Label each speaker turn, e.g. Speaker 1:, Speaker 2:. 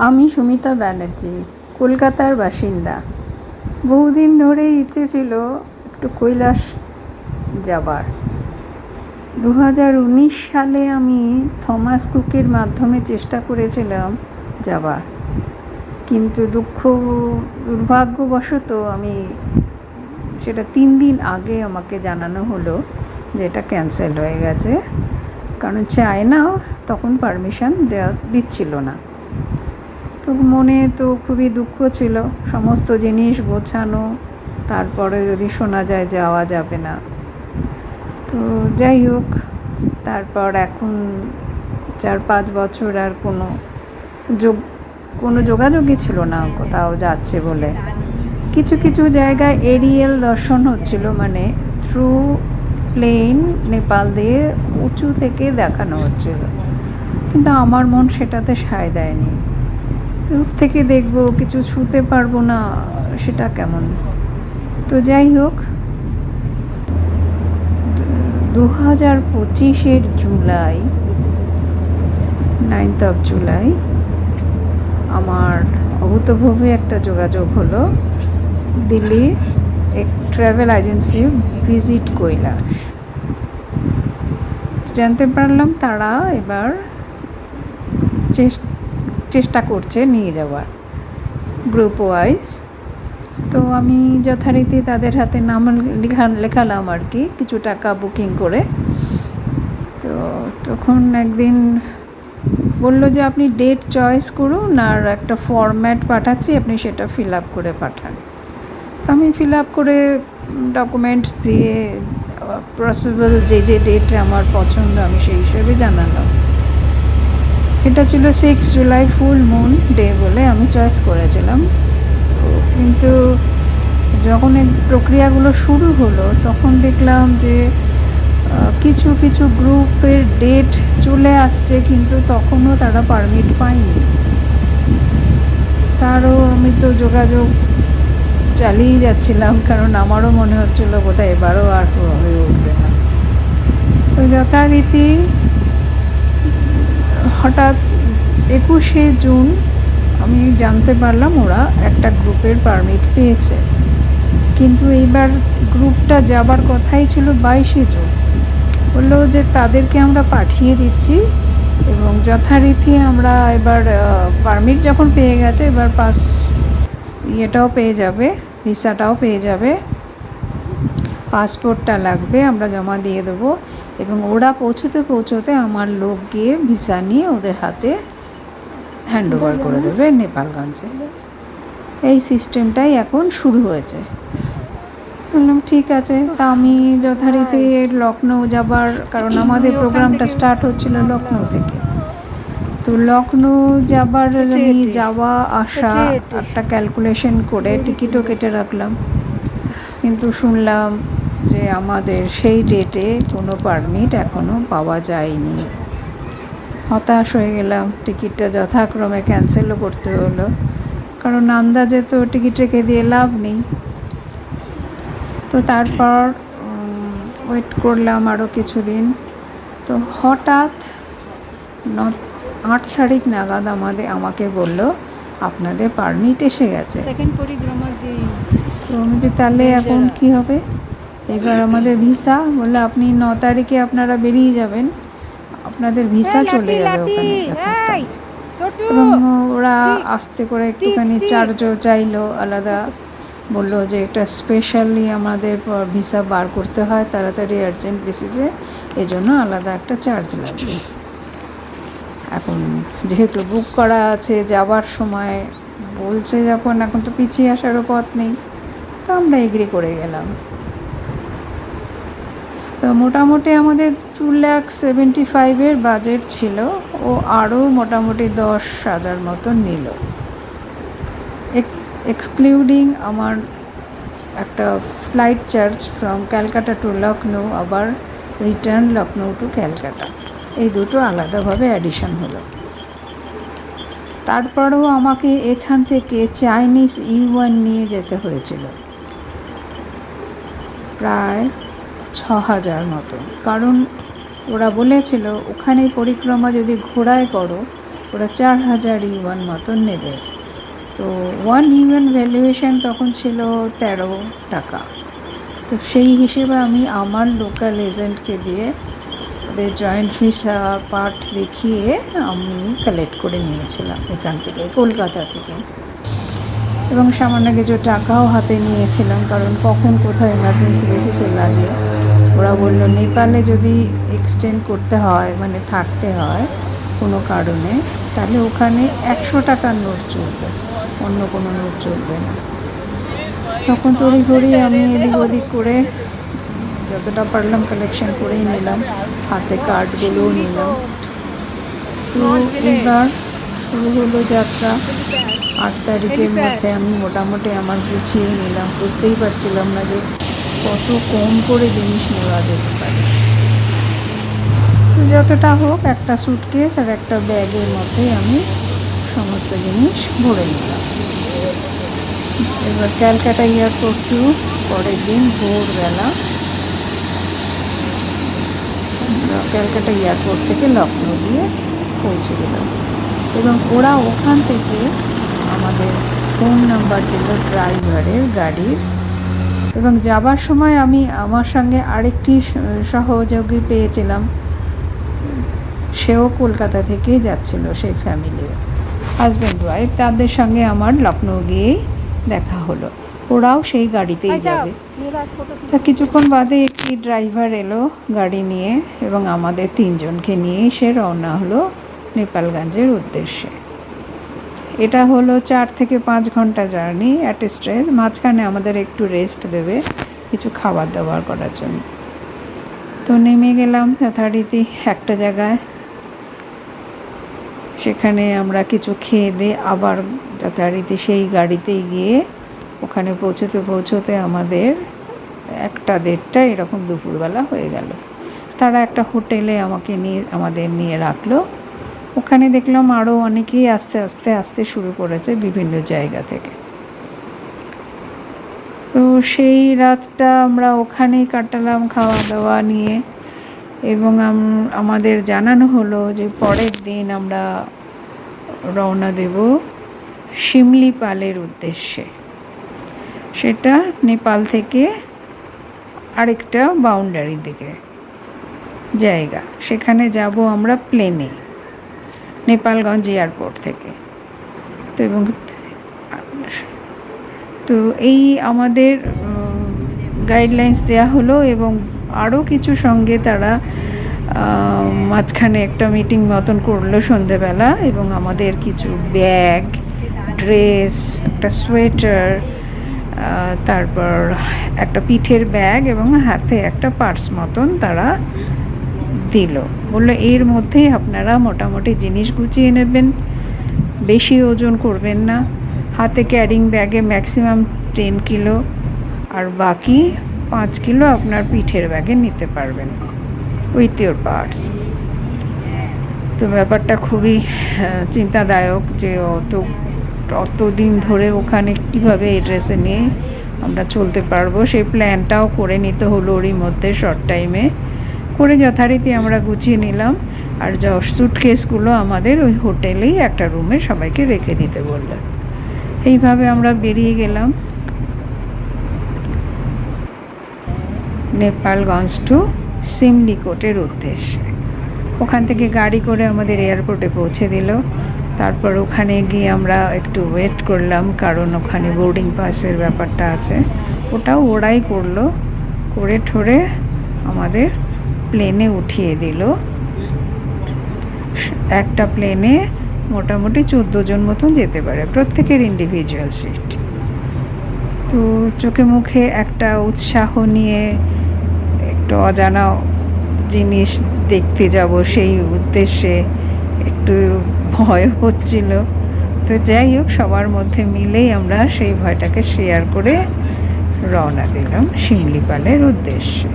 Speaker 1: আমি সুমিতা ব্যানার্জি, কলকাতার বাসিন্দা। বহুদিন ধরেই ইচ্ছে ছিল একটু কৈলাস যাবার। 2019 সালে আমি থমাস কুকের মাধ্যমে চেষ্টা করেছিলাম যাবার, কিন্তু দুর্ভাগ্যবশত আমি সেটা 3 দিন আগে আমাকে জানানো হলো যে এটা ক্যান্সেল হয়ে গেছে, কারণ চায়না তখন পারমিশন দিচ্ছিল না। তো মনে তো খুবই দুঃখ ছিল, সমস্ত জিনিস গোছানো, তারপরে যদি শোনা যায় যাওয়া যাবে না। তো যাই হোক, তারপর এখন 4-5 বছর আর কোনো যোগাযোগই ছিল না কোথাও যাচ্ছে বলে। কিছু কিছু জায়গায় এরিয়াল দর্শন হচ্ছিল, মানে থ্রু প্লেন নেপাল দিয়ে উঁচু থেকে দেখানো হচ্ছিল, কিন্তু আমার মন সেটাতে সায় দেয়নি। দূর থেকে দেখবো, কিছু ছুঁতে পারবো না, সেটা কেমন। তো যাই হোক, 2025 জুলাই, 9th of জুলাই আমার অভূতপূর্ব একটা যোগাযোগ হলো দিল্লির এক ট্রাভেল এজেন্সি ভিজিট কৈলাস। জানতে পারলাম তারা এবার চেষ্টা করছে নিয়ে যাওয়ার গ্রুপ ওয়াইজ। তো আমি যথারীতি তাদের হাতে নাম লেখালাম আর কি, কিছু টাকা বুকিং করে। তো তখন একদিন বলল যে আপনি ডেট চয়েস করুন, আর একটা ফরম্যাট পাঠাচ্ছি, আপনি সেটা ফিল আপ করে পাঠান। তো আমি ফিল আপ করে ডকুমেন্টস দিয়ে পসিবল যে ডেট আমার পছন্দ আমি সেই হিসেবে জানালাম। এটা ছিল 6 জুলাই, ফুল মুন ডে বলে আমি চয়েস করেছিলাম। তো কিন্তু যখন এই প্রক্রিয়াগুলো শুরু হলো তখন দেখলাম যে কিছু কিছু গ্রুপের ডেট চলে আসছে, কিন্তু তখনও তারা পারমিট পায়নি। তারও আমি তো যোগাযোগ চালিয়ে যাচ্ছিলাম, কারণ আমারও মনে হচ্ছিল বোধহয় এবারও আর হয়ে উঠবে না। তো যথারীতি হঠাৎ 21শে জুন আমি জানতে পারলাম ওরা একটা গ্রুপের পারমিট পেয়েছে, কিন্তু এইবার গ্রুপটা যাবার কথাই ছিল 22শে জুন। বললো যে তাদেরকে আমরা পাঠিয়ে দিচ্ছি, এবং যথারীতি আমরা এবার পারমিট যখন পেয়ে গেছে, এবার ইয়েটাও পেয়ে যাবে, ভিসাটাও পেয়ে যাবে, পাসপোর্টটা লাগবে, আমরা জমা দিয়ে দেবো, এবং ওরা পৌঁছতে আমার লোক গিয়ে ভিসা নিয়ে ওদের হাতে হ্যান্ড ওভার করে দেবে নেপালগঞ্জে। এই সিস্টেমটাই এখন শুরু হয়েছে। বললাম ঠিক আছে। তা আমি যথারীতি লখনৌ যাবার, কারণ আমাদের প্রোগ্রামটা স্টার্ট হচ্ছিল লখনৌ থেকে। তো লখনৌ যাবার আমি যাওয়া আসা একটা ক্যালকুলেশন করে টিকিটও কেটে রাখলাম, কিন্তু শুনলাম যে আমাদের সেই ডেটে কোনো পারমিট এখনও পাওয়া যায়নি। হতাশ হয়ে গেলাম, টিকিটটা যথাক্রমে ক্যান্সেলও করতে হলো, কারণ আন্দাজে তো টিকিট রেখে দিয়ে লাভ নেই। তো তারপর ওয়েট করলাম আরও কিছুদিন। তো হঠাৎ 8 তারিখ নাগাদ আমাকে বলল আপনাদের পারমিট এসে গেছে। তো আমি যে তাহলে এখন কি হবে, এবার আমাদের ভিসা, বললো আপনি 9 তারিখে আপনারা বেরিয়ে যাবেন, আপনাদের ভিসা চলে যাবে ওখানে যথাস্থানে। এবং ওরা আস্তে করে একটুখানি চার্জও চাইলো আলাদা, বললো যে এটা স্পেশালি আমাদের ভিসা বার করতে হয় তাড়াতাড়ি, আর্জেন্ট বেসিসে, এজন্য আলাদা একটা চার্জ লাগবে। এখন যেহেতু বুক করা আছে, যাওয়ার সময় বলছে যখন, এখন তো পিছিয়ে আসারও পথ নেই, তো আমরা এগ্রি করে গেলাম। তো মোটামুটি আমাদের 2,75,000 বাজেট ছিল, ও আরও মোটামুটি 10,000 মতো নিল, এক্সক্লুডিং আমার একটা flight charge from Calcutta to Lucknow, আবার রিটার্ন লখনৌ টু ক্যালকাটা, এই দুটো আলাদাভাবে অ্যাডিশন হলো। তারপরেও আমাকে এখান থেকে চাইনিজ ইউয়ান নিয়ে যেতে হয়েছিল প্রায় 6,000 মতো, কারণ ওরা বলেছিল ওখানে পরিক্রমা যদি ঘোড়ায় করো ওরা 4000 ইউয়ান মতন নেবে। তো 1 ইউয়ান ভ্যালুয়েশন তখন ছিল 13 টাকা। তো সেই হিসেবে আমি আমার লোকাল এজেন্টকে দিয়ে ওদের জয়েন্ট ভিসা পার্ট দেখিয়ে আমি কালেক্ট করে নিয়েছিলাম এখান থেকে, কলকাতা থেকে। এবং সামান্য কিছু টাকাও হাতে নিয়েছিলাম, কারণ কখন কোথাও এমার্জেন্সি বেসিসে লাগে। ওরা বলল নেপালে যদি এক্সটেন্ড করতে হয়, মানে থাকতে হয় কোনো কারণে, তাহলে ওখানে 100 টাকার নোট চলবে, অন্য কোনো নোট চলবে না। তখন তড়িঘড়ি আমি এদিক ওদিক করে যতটা পারলাম কালেকশন করেই নিলাম, হাতে কার্ডগুলোও নিলাম। তো এইবার শুরু হলো যাত্রা। 8 তারিখের মধ্যে আমি মোটামুটি আমার গুছিয়ে নিলাম, বুঝতেই পারছিলাম না যে কত কম করে জিনিস নেওয়া যেতে পারে। তো যতটা হোক একটা সুটকেস আর একটা ব্যাগের মধ্যে আমি সমস্ত জিনিস ভরে নিলাম। এবার ক্যালকাটা এয়ারপোর্ট টু পরের দিন ভোরবেলা ক্যালকাটা এয়ারপোর্ট থেকে লখনৌ গিয়ে পৌঁছে গেলাম। এবং ওরা ওখান থেকে আমাদের ফোন নাম্বার দিল ড্রাইভারের গাড়ির। এবং যাবার সময় আমি আমার সঙ্গে আরেকটি সহযোগী পেয়েছিলাম, সেও কলকাতা থেকেই যাচ্ছিল, সেই ফ্যামিলি হাজব্যান্ড ওয়াইফ। তাদের সঙ্গে আমার লখনৌ গিয়েই দেখা হলো, ওরাও সেই গাড়িতেই যাবে। তা কিছুক্ষণ বাদে একটি ড্রাইভার এলো গাড়ি নিয়ে এবং আমাদের 3 জনকে নিয়েই সে রওনা হলো নেপালগঞ্জের উদ্দেশ্যে। এটা হলো 4 থেকে 5 ঘন্টা জার্নি অ্যাট এ স্ট্রেচ। মাঝখানে আমাদের একটু রেস্ট দেবে কিছু খাবার দাবার করার জন্য। তো নেমে গেলাম যথারীতি একটা জায়গায়, সেখানে আমরা কিছু খেয়ে দিয়ে আবার যথারীতি সেই গাড়িতেই গিয়ে ওখানে পৌঁছতে আমাদের 1টা-1:30 এরকম দুপুরবেলা হয়ে গেল। তারা একটা হোটেলে আমাদের নিয়ে রাখলো। ওখানে দেখলাম আরও অনেকেই আস্তে শুরু করেছে বিভিন্ন জায়গা থেকে। তো সেই রাতটা আমরা ওখানেই কাটালাম খাওয়া দাওয়া নিয়ে। এবং আমাদের জানানো হলো যে পরের দিন আমরা রওনা দেব শিমলিপালের উদ্দেশ্যে। সেটা নেপাল থেকে আরেকটা বাউন্ডারির দিকে জায়গা, সেখানে যাব আমরা প্লেনে নেপালগঞ্জ এয়ারপোর্ট থেকে। তো এই আমাদের গাইডলাইন্স দেওয়া হলো। এবং আরও কিছু সঙ্গে তারা মাঝখানে একটা মিটিং মতন করলো সন্ধেবেলা, এবং আমাদের কিছু ব্যাগ, ড্রেস, একটা সোয়েটার, তারপর একটা পিঠের ব্যাগ এবং হাতে একটা পার্স মতন তারা দিল। বললো এর মধ্যেই আপনারা মোটামুটি জিনিস গুছিয়ে নেবেন, বেশি ওজন করবেন না। হাতে ক্যারিং ব্যাগে ম্যাক্সিমাম 10 কিলো আর বাকি 5 কিলো আপনার পিঠের ব্যাগে নিতে পারবেন উইথ ইউর পার্টস। তো ব্যাপারটা খুবই চিন্তাদায়ক যে অত দিন ধরে ওখানে কীভাবে এই ড্রেসে নিয়ে আমরা চলতে পারবো, সেই প্ল্যানটাও করে নিতে হলো ওরই মধ্যে শর্ট টাইমে। করে যথারীতি আমরা গুছিয়ে নিলাম। আর সুটকেসগুলো আমাদের ওই হোটেলেই একটা রুমে সবাইকে রেখে দিতে বললো। এইভাবে আমরা বেরিয়ে গেলাম নেপালগঞ্জ টু সিমলিকোটের উদ্দেশ্যে। ওখান থেকে গাড়ি করে আমাদের এয়ারপোর্টে পৌঁছে দিল। তারপর ওখানে গিয়ে আমরা একটু ওয়েট করলাম, কারণ ওখানে বোর্ডিং পাসের ব্যাপারটা আছে, ওটাও ওরাই করলো। করে ঠোরে আমাদের প্লেনে উঠিয়ে দিল। একটা প্লেনে মোটামুটি 14 জন মতন যেতে পারে, প্রত্যেকের ইন্ডিভিজুয়াল সিট। তো চোখে মুখে একটা উৎসাহ নিয়ে একটু অজানা জিনিস দেখতে যাব সেই উদ্দেশ্যে একটু ভয় হচ্ছিল। তো যাই হোক, সবার মধ্যে মিলেই আমরা সেই ভয়টাকে শেয়ার করে রওনা দিলাম শিমলিপালের উদ্দেশ্যে।